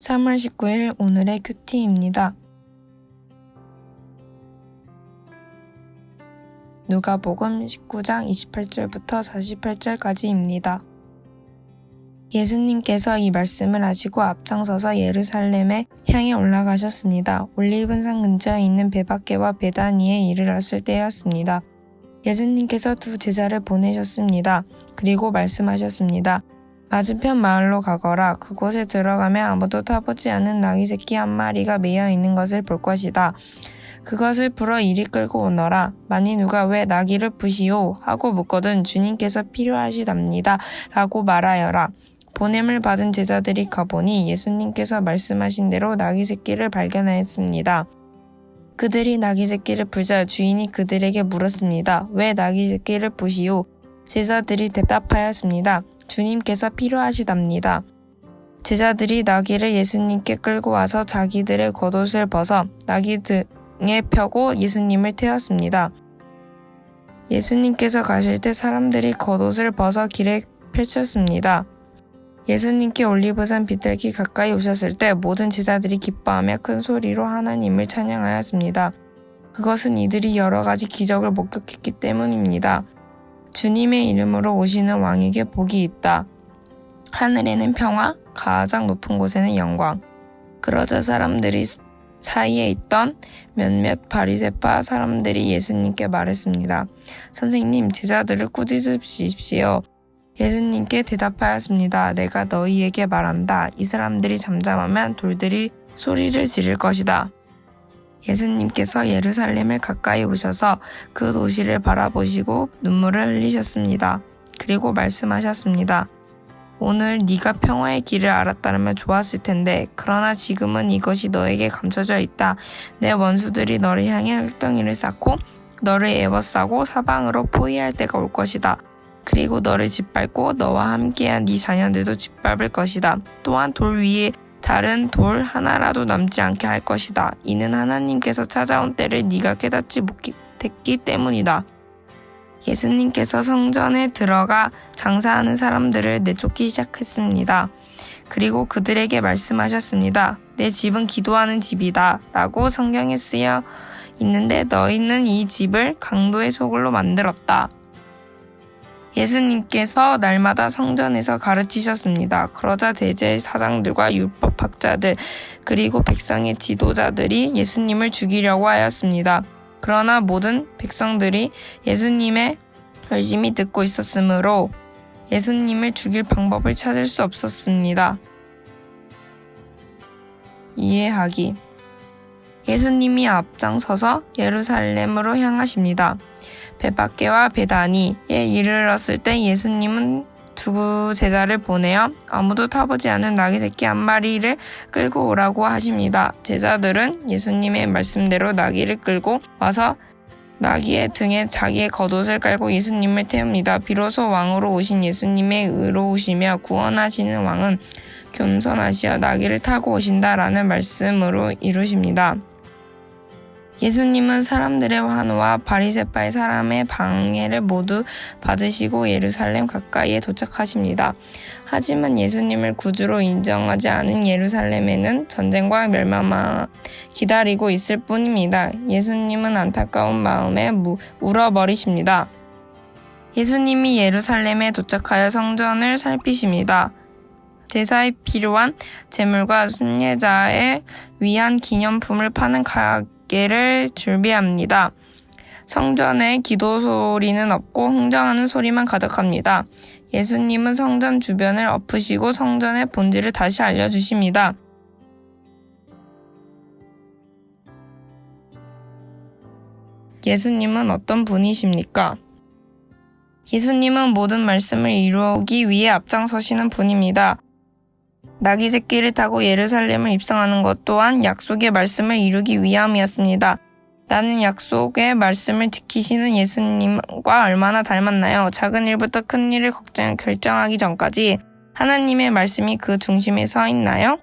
3월 19일 오늘의 큐티입니다. 누가복음 19장 28절부터 48절까지입니다. 예수님께서 이 말씀을 하시고 앞장서서 예루살렘에 향해 올라가셨습니다. 올리브산 근처에 있는 베박게와 베다니에 이르렀을 때였습니다. 예수님께서 두 제자를 보내셨습니다. 그리고 말씀하셨습니다. 맞은편 마을로 가거라. 그곳에 들어가면 아무도 타보지 않은 나귀 새끼 한 마리가 매여 있는 것을 볼 것이다. 그것을 풀어 이리 끌고 오너라. 만일 누가 왜 나귀를 푸시오? 하고 묻거든 주님께서 필요하시답니다. 라고 말하여라. 보냄을 받은 제자들이 가보니 예수님께서 말씀하신 대로 나귀 새끼를 발견하였습니다. 그들이 나귀 새끼를 풀자 주인이 그들에게 물었습니다. 왜 나귀 새끼를 푸시오? 제자들이 대답하였습니다. 주님께서 필요하시답니다. 제자들이 나귀를 예수님께 끌고 와서 자기들의 겉옷을 벗어 나귀 등에 펴고 예수님을 태웠습니다. 예수님께서 가실 때 사람들이 겉옷을 벗어 길에 펼쳤습니다. 예수님께 올리브산 비탈길 가까이 오셨을 때 모든 제자들이 기뻐하며 큰 소리로 하나님을 찬양하였습니다. 그것은 이들이 여러 가지 기적을 목격했기 때문입니다. 주님의 이름으로 오시는 왕에게 복이 있다. 하늘에는 평화, 가장 높은 곳에는 영광. 그러자 사람들이 사이에 있던 몇몇 바리새파 사람들이 예수님께 말했습니다. 선생님, 제자들을 꾸짖으십시오. 예수님께 대답하였습니다. 내가 너희에게 말한다. 이 사람들이 잠잠하면 돌들이 소리를 지를 것이다. 예수님께서 예루살렘을 가까이 오셔서 그 도시를 바라보시고 눈물을 흘리셨습니다. 그리고 말씀하셨습니다. 오늘 네가 평화의 길을 알았다면 좋았을 텐데 그러나 지금은 이것이 너에게 감춰져 있다. 내 원수들이 너를 향해 흙덩이를 쌓고 너를 에워싸고 사방으로 포위할 때가 올 것이다. 그리고 너를 짓밟고 너와 함께한 네 자녀들도 짓밟을 것이다. 또한 돌 위에 다른 돌 하나라도 남지 않게 할 것이다. 이는 하나님께서 찾아온 때를 네가 깨닫지 못했기 때문이다. 예수님께서 성전에 들어가 장사하는 사람들을 내쫓기 시작했습니다. 그리고 그들에게 말씀하셨습니다. 내 집은 기도하는 집이다. 라고 성경에 쓰여 있는데 너희는 이 집을 강도의 소굴로 만들었다. 예수님께서 날마다 성전에서 가르치셨습니다. 그러자 대제사장들과 율법학자들 그리고 백성의 지도자들이 예수님을 죽이려고 하였습니다. 그러나 모든 백성들이 예수님의 열심히 듣고 있었으므로 예수님을 죽일 방법을 찾을 수 없었습니다. 이해하기. 예수님이 앞장서서 예루살렘으로 향하십니다. 베박게와 베다니에 이르렀을 때 예수님은 두 제자를 보내어 아무도 타보지 않은 나귀 새끼 한 마리를 끌고 오라고 하십니다. 제자들은 예수님의 말씀대로 나귀를 끌고 와서 나귀의 등에 자기의 겉옷을 깔고 예수님을 태웁니다. 비로소 왕으로 오신 예수님의 의로우시며 구원하시는 왕은 겸손하시어 나귀를 타고 오신다라는 말씀으로 이루십니다. 예수님은 사람들의 환호와 바리새파의 사람의 방해를 모두 받으시고 예루살렘 가까이에 도착하십니다. 하지만 예수님을 구주로 인정하지 않은 예루살렘에는 전쟁과 멸망만 기다리고 있을 뿐입니다. 예수님은 안타까운 마음에 울어버리십니다. 예수님이 예루살렘에 도착하여 성전을 살피십니다. 제사에 필요한 제물과 순례자에 위한 기념품을 파는 가게를 준비합니다. 성전에 기도 소리는 없고 흥정하는 소리만 가득합니다. 예수님은 성전 주변을 엎으시고 성전의 본질을 다시 알려주십니다. 예수님은 어떤 분이십니까? 예수님은 모든 말씀을 이루기 위해 앞장서시는 분입니다. 나귀 새끼를 타고 예루살렘을 입성하는 것 또한 약속의 말씀을 이루기 위함이었습니다. 나는 약속의 말씀을 지키시는 예수님과 얼마나 닮았나요? 작은 일부터 큰 일을 결정하기 전까지 하나님의 말씀이 그 중심에 서 있나요?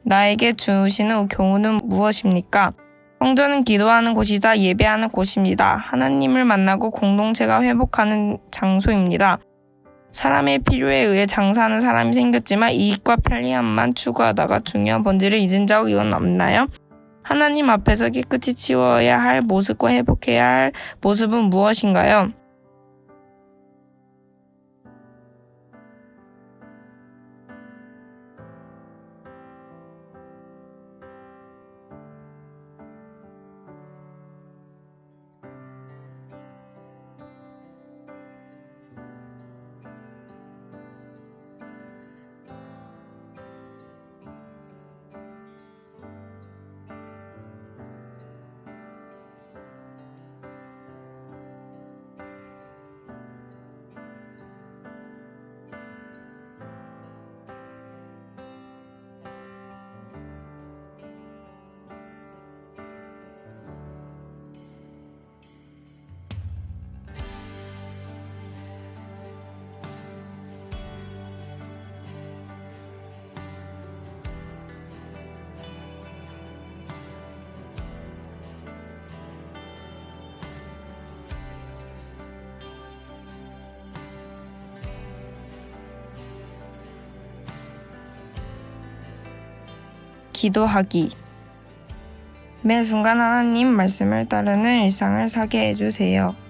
나에게 주시는 교훈은 무엇입니까? 성전은 기도하는 곳이자 예배하는 곳입니다. 하나님을 만나고 공동체가 회복하는 장소입니다. 사람의 필요에 의해 장사하는 사람이 생겼지만 이익과 편리함만 추구하다가 중요한 본질을 잊은 적은 없나요? 하나님 앞에서 깨끗이 치워야 할 모습과 회복해야 할 모습은 무엇인가요? 기도하기. 매 순간 하나님 말씀을 따르는 일상을 사게 해주세요.